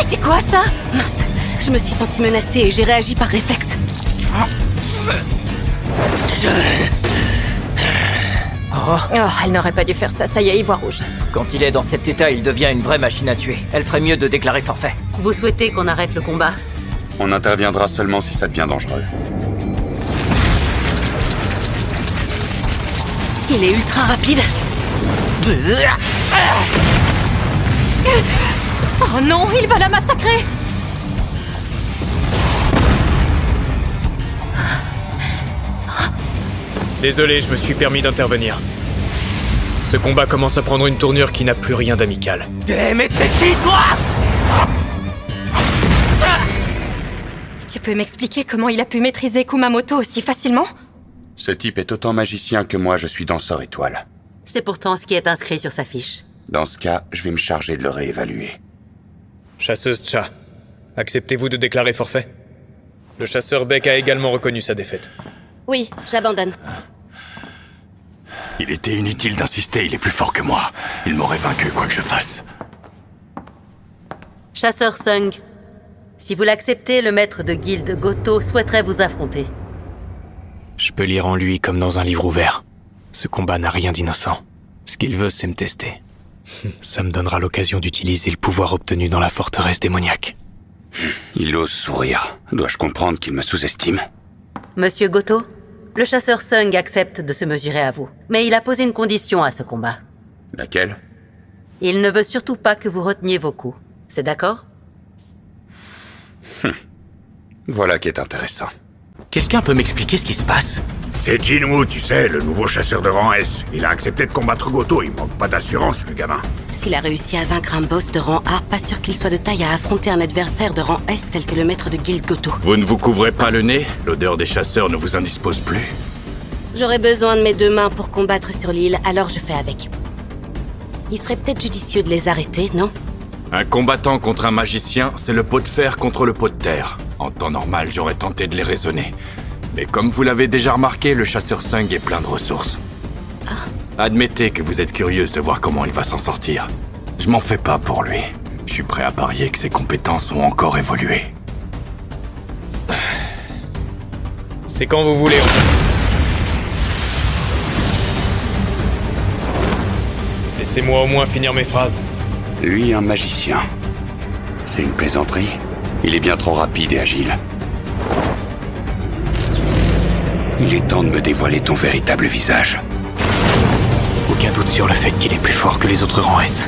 C'était quoi ça? Mince, je me suis sentie menacée et j'ai réagi par réflexe. Oh, elle n'aurait pas dû faire ça, ça y est, il voit rouge. quand il est dans cet état, il devient une vraie machine à tuer. Elle ferait mieux de déclarer forfait. Vous souhaitez qu'on arrête le combat? On interviendra seulement si ça devient dangereux. Il est ultra rapide. Oh non, il va la massacrer! Désolé, je me suis permis d'intervenir. Ce combat commence à prendre une tournure qui n'a plus rien d'amical. Mais c'est qui, toi? Tu peux m'expliquer comment il a pu maîtriser Kumamoto aussi facilement? Ce type est autant magicien que moi, je suis danseur étoile. C'est pourtant ce qui est inscrit sur sa fiche. Dans ce cas, je vais me charger de le réévaluer. Chasseuse Cha, acceptez-vous de déclarer forfait? Le chasseur Beck a également reconnu sa défaite. Oui, j'abandonne. Il était inutile d'insister, il est plus fort que moi. Il m'aurait vaincu quoi que je fasse. Chasseur Sung, si vous l'acceptez, le maître de guilde Goto souhaiterait vous affronter. Je peux lire en lui comme dans un livre ouvert. Ce combat n'a rien d'innocent. Ce qu'il veut, c'est me tester. Ça me donnera l'occasion d'utiliser le pouvoir obtenu dans la forteresse démoniaque. Il ose sourire. Dois-je comprendre qu'il me sous-estime? Monsieur Goto, le chasseur Sung accepte de se mesurer à vous. Mais il a posé une condition à ce combat. Laquelle? Il ne veut surtout pas que vous reteniez vos coups. C'est d'accord? Voilà qui est intéressant. Quelqu'un peut m'expliquer ce qui se passe? C'est Jinwoo, tu sais, le nouveau chasseur de rang S. Il a accepté de combattre Goto, il manque pas d'assurance, le gamin. S'il a réussi à vaincre un boss de rang A, pas sûr qu'il soit de taille à affronter un adversaire de rang S tel que le maître de guilde Goto. Vous ne vous couvrez pas le nez? L'odeur des chasseurs ne vous indispose plus? J'aurais besoin de mes 2 mains pour combattre sur l'île, alors je fais avec. Il serait peut-être judicieux de les arrêter, non? Un combattant contre un magicien, c'est le pot de fer contre le pot de terre. En temps normal, j'aurais tenté de les raisonner. Mais comme vous l'avez déjà remarqué, le chasseur Sung est plein de ressources. Admettez que vous êtes curieuse de voir comment il va s'en sortir. Je m'en fais pas pour lui. Je suis prêt à parier que ses compétences ont encore évolué. C'est quand vous voulez, en fait. Laissez-moi au moins finir mes phrases. Lui, un magicien. C'est une plaisanterie? Il est bien trop rapide et agile. Il est temps de me dévoiler ton véritable visage. Aucun doute sur le fait qu'il est plus fort que les autres rangs S.